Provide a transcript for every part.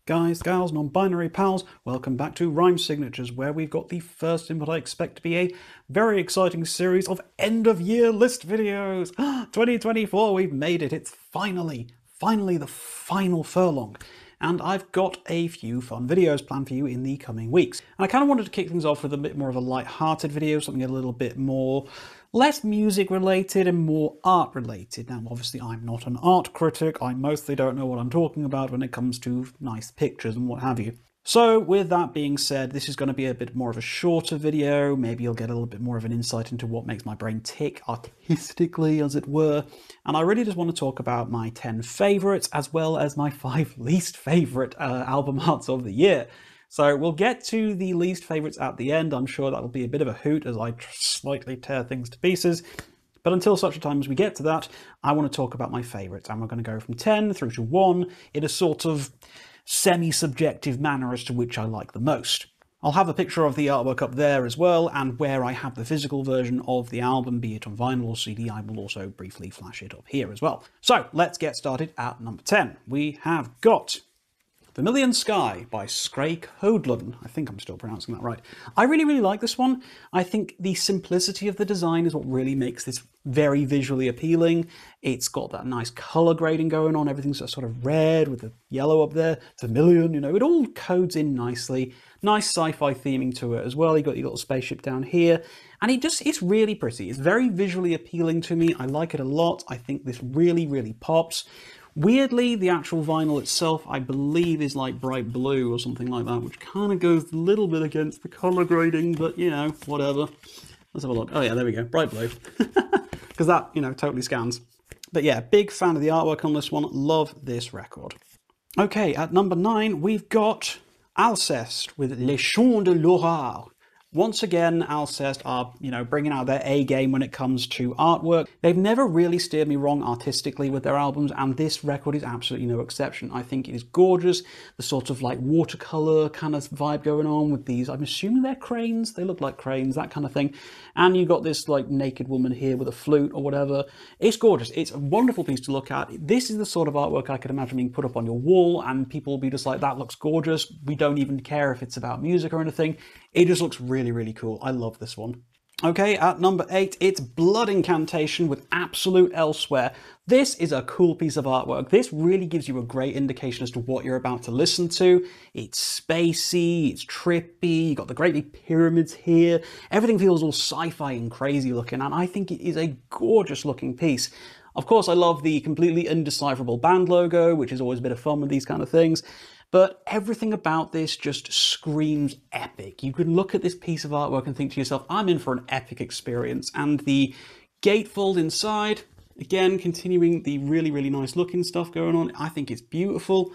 Guys, gals, non-binary pals, welcome back to Rhyme Signatures, where we've got the first in what I expect to be a very exciting series of end-of-year list videos. 2024, we've made it. It's finally the final furlong. And I've got a few fun videos planned for you in the coming weeks. And I kind of wanted to kick things off with a bit more of a light-hearted video, something a little bit more less music related and more art related. Now, obviously, I'm not an art critic. I mostly don't know what I'm talking about when it comes to nice pictures and what have you. So with that being said, this is going to be a bit more of a shorter video. Maybe you'll get a little bit more of an insight into what makes my brain tick artistically, as it were. And I really just want to talk about my 10 favourites as well as my 5 least favourite album arts of the year. So we'll get to the least favourites at the end. I'm sure that'll be a bit of a hoot as I slightly tear things to pieces. But until such a time as we get to that, I want to talk about my favourites. And we're going to go from 10 through to 1 in a sort of semi-subjective manner as to which I like the most. I'll have a picture of the artwork up there as well, and where I have the physical version of the album, be it on vinyl or CD, I will also briefly flash it up here as well. So let's get started at number 10. We have got Vermilion Sky by Scraig Hodlin. I think I'm still pronouncing that right. I really like this one. I think the simplicity of the design is what really makes this very visually appealing. It's got that nice color grading going on. Everything's sort of red with the yellow up there. Vermilion, you know, it all codes in nicely. Nice sci-fi theming to it as well. You got your little spaceship down here. And it's really pretty. It's very visually appealing to me. I like it a lot. I think this really pops. Weirdly, the actual vinyl itself, I believe, is like bright blue or something like that, which kind of goes a little bit against the color grading, but, you know, whatever. Let's have a look. Oh, yeah, there we go. Bright blue. Because that, you know, totally scans. But yeah, big fan of the artwork on this one. Love this record. Okay, at number 9, we've got Alceste with Les Chants de l'Aurore. Once again, Alceste are, you know, bringing out their A game when it comes to artwork. They've never really steered me wrong artistically with their albums, and this record is absolutely no exception. I think it is gorgeous. The sort of like watercolor kind of vibe going on with these, I'm assuming they're cranes. They look like cranes, that kind of thing. And you've got this like naked woman here with a flute or whatever. It's gorgeous. It's a wonderful piece to look at. This is the sort of artwork I could imagine being put up on your wall and people will be just like, that looks gorgeous. We don't even care if it's about music or anything. It just looks really cool. I love this one. Okay, at number 8, it's Blood Incantation with Absolute Elsewhere. This is a cool piece of artwork. This really gives you a great indication as to what you're about to listen to. It's spacey, it's trippy, you've got the great big pyramids here. Everything feels all sci-fi and crazy looking, and I think it is a gorgeous looking piece. Of course, I love the completely indecipherable band logo, which is always a bit of fun with these kind of things. But everything about this just screams epic. You can look at this piece of artwork and think to yourself, I'm in for an epic experience. And the gatefold inside, again, continuing the really nice looking stuff going on. I think it's beautiful.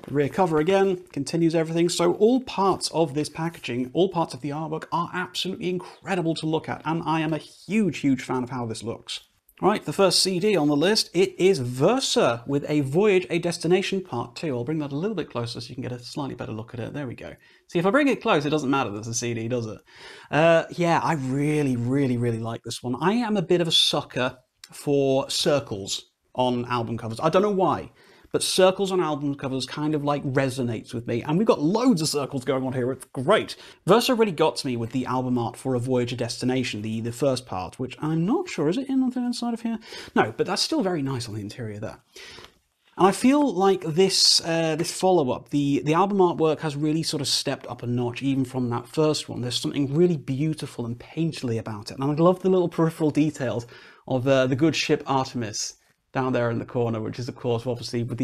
The rear cover again continues everything. So all parts of this packaging, all parts of the artwork are absolutely incredible to look at. And I am a huge fan of how this looks. Right, the first CD on the list, it is Versa with A Voyage, A Destination Part 2. I'll bring that a little bit closer so you can get a slightly better look at it. There we go. See, if I bring it close, it doesn't matter that it's a CD, does it? Yeah, I really like this one. I am a bit of a sucker for circles on album covers. I don't know why, but circles on album covers kind of like resonates with me, and we've got loads of circles going on here. It's great. Versa really got to me with the album art for A Voyage, A Destination, the first part, which I'm not sure, is it in on the inside of here? No, but that's still very nice on the interior there. And I feel like this follow-up, the album artwork has really sort of stepped up a notch even from that first one. There's something really beautiful and painterly about it, and I love the little peripheral details of the good ship Artemis down there in the corner, which is, of course, obviously with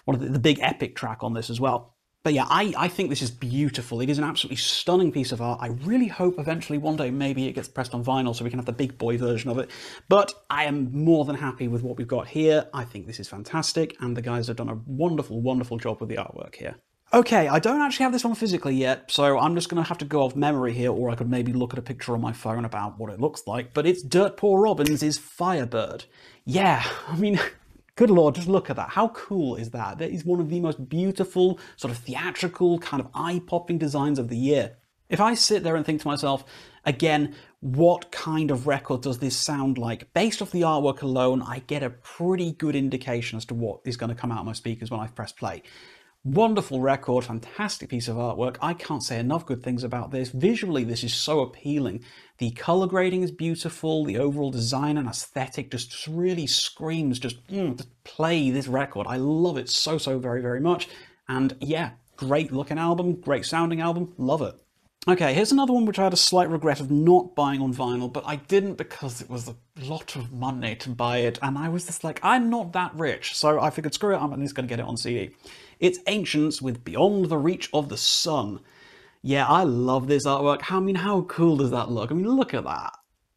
one of the big epic track on this as well. But yeah, I think this is beautiful. It is an absolutely stunning piece of art. I really hope eventually one day maybe it gets pressed on vinyl so we can have the big boy version of it. But I am more than happy with what we've got here. I think this is fantastic, and the guys have done a wonderful job with the artwork here. Okay, I don't actually have this one physically yet, so I'm just going to have to go off memory here, or I could maybe look at a picture on my phone about what it looks like, but it's Dirt Poor Robbins' Firebird. Yeah, I mean, good lord, just look at that. How cool is that? That is one of the most beautiful, sort of theatrical, kind of eye-popping designs of the year. If I sit there and think to myself, again, what kind of record does this sound like? Based off the artwork alone, I get a pretty good indication as to what is going to come out of my speakers when I press play. Wonderful record, fantastic piece of artwork. I can't say enough good things about this. Visually, this is so appealing. The color grading is beautiful. The overall design and aesthetic just really screams, just play this record. I love it so very, very much. And yeah, great looking album, great sounding album, love it. Okay, here's another one which I had a slight regret of not buying on vinyl, but I didn't because it was a lot of money to buy it, and I was just like, I'm not that rich, so I figured, screw it, I'm just going to get it on CD. It's Ancients with Beyond the Reach of the Sun. Yeah, I love this artwork. I mean, how cool does that look? I mean, look at that.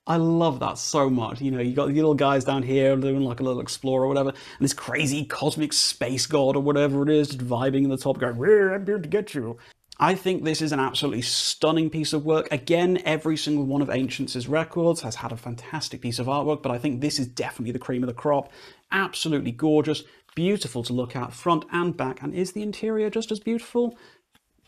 I love that so much. You know, you got the little guys down here doing like a little explorer or whatever, and this crazy cosmic space god or whatever it is, just vibing in the top, going, I'm here to get you. I think this is an absolutely stunning piece of work. Again, every single one of Ancients' records has had a fantastic piece of artwork, but I think this is definitely the cream of the crop. Absolutely gorgeous, beautiful to look at, front and back. And is the interior just as beautiful?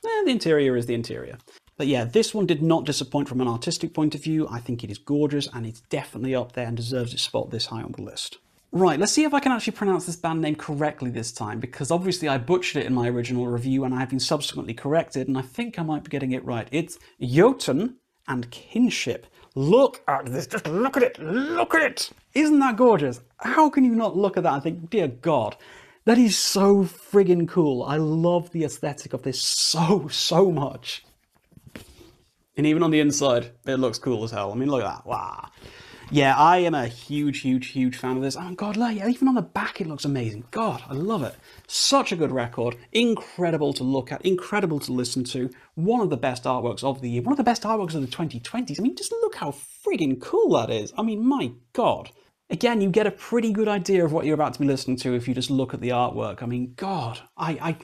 The interior is the interior. But yeah, this one did not disappoint from an artistic point of view. I think it is gorgeous, and it's definitely up there and deserves its spot this high on the list. Right, let's see if I can actually pronounce this band name correctly this time, because obviously I butchered it in my original review and I have been subsequently corrected, and I think I might be getting it right. It's Jotun and Kinship. Look at this, just look at it, look at it! Isn't that gorgeous? How can you not look at that and think, dear God, that is so friggin' cool. I love the aesthetic of this so much. And even on the inside, it looks cool as hell. I mean, look at that, wow. Yeah, I am a huge fan of this. Oh God, even on the back it looks amazing. God, I love it. Such a good record. Incredible to look at, incredible to listen to. One of the best artworks of the year. One of the best artworks of the 2020s. I mean, just look how friggin' cool that is. I mean, my God. Again, you get a pretty good idea of what you're about to be listening to if you just look at the artwork. I mean, God, I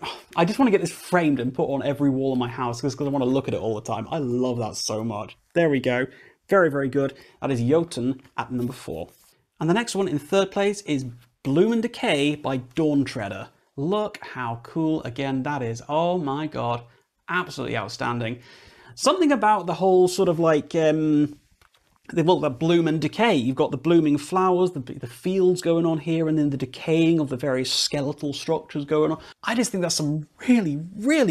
just want to get this framed and put on every wall in my house because I want to look at it all the time. I love that so much. There we go. Very good. That is Jotun at number 4. And the next one in third place is Bloom and Decay by Dawn Treader. Look how cool, again, that is. Oh my God, absolutely outstanding. Something about the whole sort of like, the bloom and decay. You've got the blooming flowers, the fields going on here, and then the decaying of the various skeletal structures going on. I just think that's some really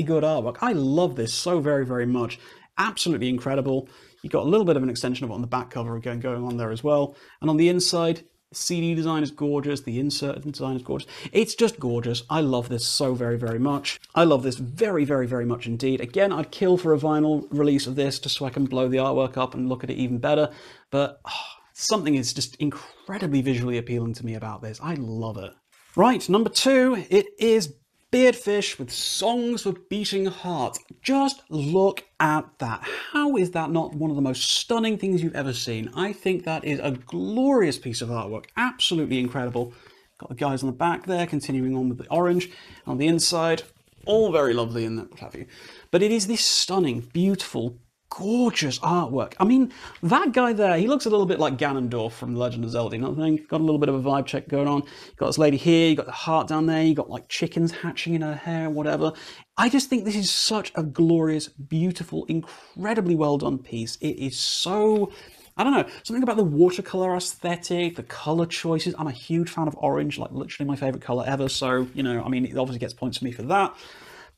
good artwork. I love this so very much. Absolutely incredible. You've got a little bit of an extension of it on the back cover again going on there as well. And on the inside, the CD design is gorgeous. The insert design is gorgeous. It's just gorgeous. I love this so very much. I love this very much indeed. Again, I'd kill for a vinyl release of this just so I can blow the artwork up and look at it even better. But something is just incredibly visually appealing to me about this. I love it. Right, number 2, it is Beardfish with Songs for Beating Hearts. Just look at that. How is that not one of the most stunning things you've ever seen? I think that is a glorious piece of artwork. Absolutely incredible. Got the guys on the back there, continuing on with the orange. And on the inside, all very lovely and what have you. But it is this stunning, beautiful, gorgeous artwork. I mean, that guy there, he looks a little bit like Ganondorf from The Legend of Zelda, you know what I mean? Got a little bit of a vibe check going on. You've got this lady here, you've got the heart down there, you've got like chickens hatching in her hair, whatever. I just think this is such a glorious, beautiful, incredibly well done piece. It is so, I don't know, something about the watercolor aesthetic, the color choices. I'm a huge fan of orange, like literally my favorite color ever. So, you know, I mean, it obviously gets points for me for that.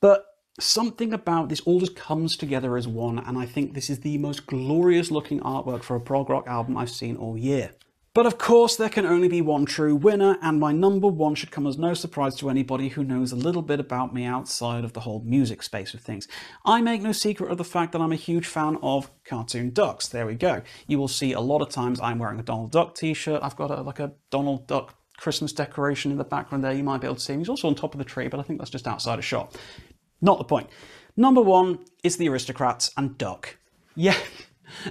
But something about this all just comes together as one, and I think this is the most glorious looking artwork for a prog rock album I've seen all year. But of course, there can only be one true winner, and my number 1 should come as no surprise to anybody who knows a little bit about me outside of the whole music space of things. I make no secret of the fact that I'm a huge fan of cartoon ducks. There we go. You will see a lot of times I'm wearing a Donald Duck t-shirt. I've got like a Donald Duck Christmas decoration in the background there. You might be able to see him. He's also on top of the tree, but I think that's just outside a shot. Not the point. Number 1 is the Aristocrats and Duck. Yeah,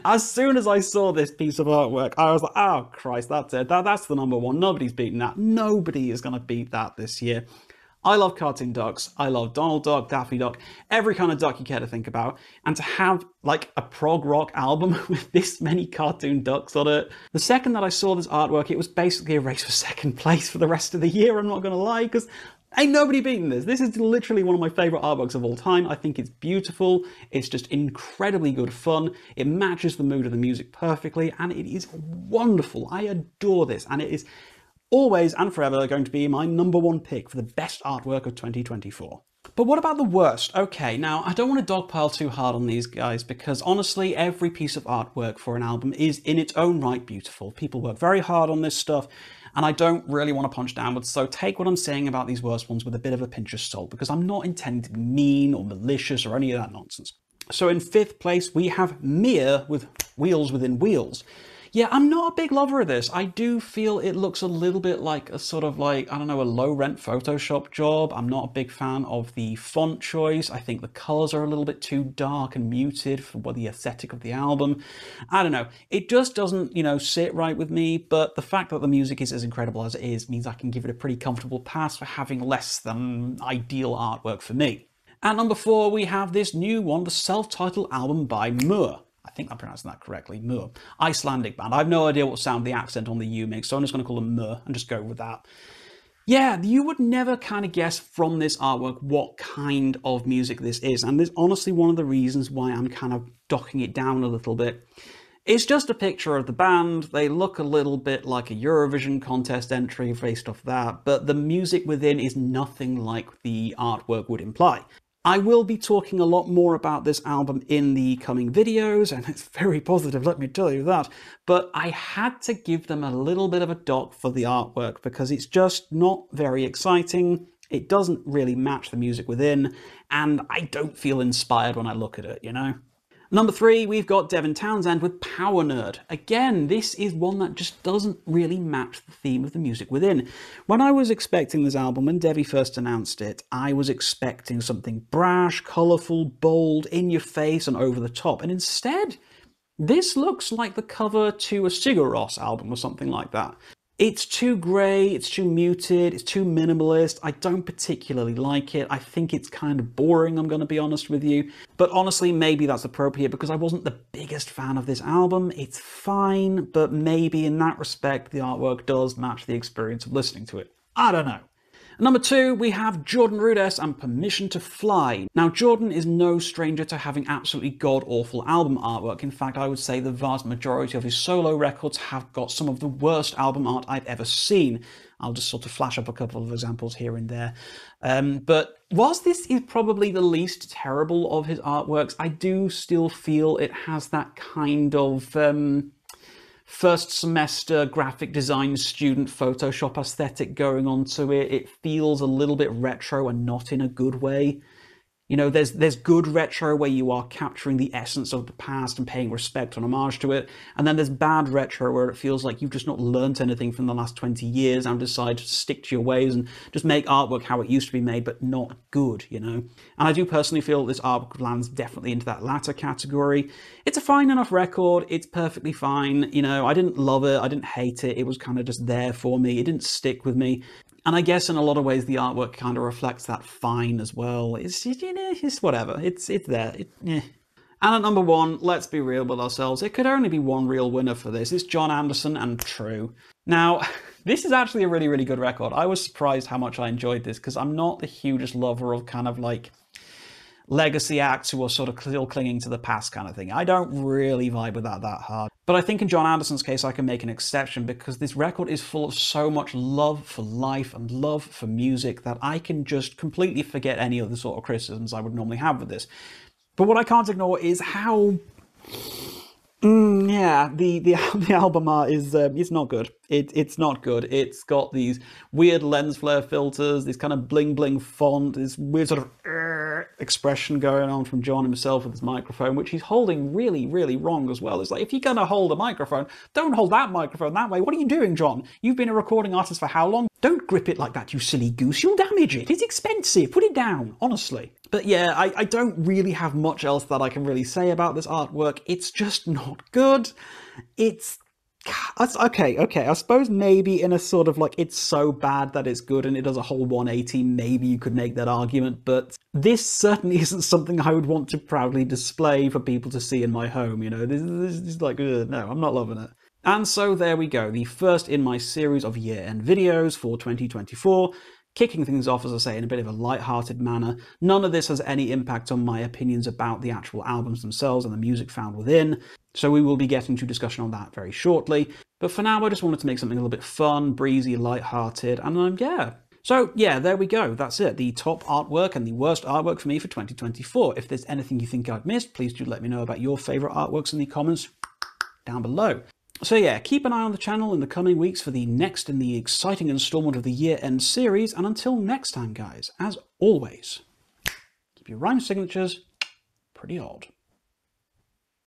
as soon as I saw this piece of artwork, I was like, oh Christ, that's it. That's the number 1. Nobody's beaten that. Nobody is going to beat that this year. I love cartoon ducks. I love Donald Duck, Daffy Duck, every kind of duck you care to think about. And to have like a prog rock album with this many cartoon ducks on it. The second that I saw this artwork, it was basically a race for second place for the rest of the year, I'm not going to lie, because ain't nobody beating this. This is literally one of my favourite artworks of all time. I think it's beautiful. It's just incredibly good fun. It matches the mood of the music perfectly, and it is wonderful. I adore this, and it is always and forever going to be my number 1 pick for the best artwork of 2024. But what about the worst? Okay, now I don't want to dogpile too hard on these guys because honestly, every piece of artwork for an album is in its own right beautiful. People work very hard on this stuff, and I don't really want to punch downwards, so take what I'm saying about these worst ones with a bit of a pinch of salt, because I'm not intending to be mean or malicious or any of that nonsense. So in 5th place, we have Mir with Wheels Within Wheels. Yeah, I'm not a big lover of this. I do feel it looks a little bit like a sort of like, I don't know, a low-rent Photoshop job. I'm not a big fan of the font choice. I think the colours are a little bit too dark and muted for what the aesthetic of the album. I don't know. It just doesn't, you know, sit right with me, but the fact that the music is as incredible as it is means I can give it a pretty comfortable pass for having less than ideal artwork for me. At number 4, we have this new one, the self-titled album by Moor. I think I'm pronouncing that correctly, Moor. Icelandic band. I have no idea what sound the accent on the U makes, so I'm just going to call them Moor and just go with that. Yeah, you would never kind of guess from this artwork what kind of music this is, and there's honestly one of the reasons why I'm kind of docking it down a little bit. It's just a picture of the band. They look a little bit like a Eurovision contest entry based off that, but the music within is nothing like the artwork would imply. I will be talking a lot more about this album in the coming videos, and it's very positive, let me tell you that, but I had to give them a little bit of a dock for the artwork because it's just not very exciting, it doesn't really match the music within, and I don't feel inspired when I look at it, you know? Number 3, we've got Devin Townsend with Power Nerd. Again, this is one that just doesn't really match the theme of the music within. When I was expecting this album, when Devi first announced it, I was expecting something brash, colourful, bold, in your face and over the top, and instead, this looks like the cover to a Sigur Rós album or something like that. It's too grey, it's too muted, it's too minimalist, I don't particularly like it, I think it's kind of boring, I'm going to be honest with you. But honestly, maybe that's appropriate because I wasn't the biggest fan of this album. It's fine, but maybe in that respect the artwork does match the experience of listening to it. I don't know. Number 2, we have Jordan Rudess and Permission to Fly. Now, Jordan is no stranger to having absolutely god-awful album artwork. In fact, I would say the vast majority of his solo records have got some of the worst album art I've ever seen. I'll just sort of flash up a couple of examples here and there. But whilst this is probably the least terrible of his artworks, I do still feel it has that kind of first semester graphic design student Photoshop aesthetic going on to it. It feels a little bit retro and not in a good way. You know, there's good retro where you are capturing the essence of the past and paying respect and homage to it, and then there's bad retro where it feels like you've just not learnt anything from the last 20 years and decide to stick to your ways and just make artwork how it used to be made, but not good, you know? And I do personally feel this artwork lands definitely into that latter category. It's a fine enough record, it's perfectly fine, you know, I didn't love it, I didn't hate it, it was kind of just there for me, it didn't stick with me. And I guess in a lot of ways the artwork kind of reflects that fine as well. It's, you know, it's whatever. It's there. And at number 1, let's be real with ourselves. It could only be one real winner for this. It's John Anderson and True. Now, this is actually a really, really good record. I was surprised how much I enjoyed this because I'm not the hugest lover of kind of like legacy acts who are sort of still clinging to the past kind of thing. I don't really vibe with that hard. But I think in John Anderson's case I can make an exception because this record is full of so much love for life and love for music that I can just completely forget any of the sort of criticisms I would normally have with this. But what I can't ignore is how... yeah, the album art is it's not good. It's not good. It's got these weird lens flare filters, this kind of bling bling font, this weird sort of expression going on from John himself with his microphone, which he's holding really, really wrong as well. It's like, if you're gonna hold a microphone, don't hold that microphone that way. What are you doing, John? You've been a recording artist for how long? Don't grip it like that, you silly goose. You'll damage it. It's expensive. Put it down, honestly. But yeah, I don't really have much else that I can really say about this artwork. It's just not good. It's... okay, I suppose maybe in a sort of like, it's so bad that it's good and it does a whole 180, maybe you could make that argument, but this certainly isn't something I would want to proudly display for people to see in my home, you know? This is like, no, I'm not loving it. And so there we go, the first in my series of year-end videos for 2024. Kicking things off, as I say, in a bit of a light-hearted manner. None of this has any impact on my opinions about the actual albums themselves and the music found within, so we will be getting to discussion on that very shortly. But for now, I just wanted to make something a little bit fun, breezy, light-hearted, and yeah, So yeah, there we go. That's it. The top artwork and the worst artwork for me for 2024. If there's anything you think I've missed, please do let me know about your favourite artworks in the comments down below. So yeah, keep an eye on the channel in the coming weeks for the next in the exciting installment of the year-end series, and until next time guys, as always, keep your rhyme signatures pretty odd.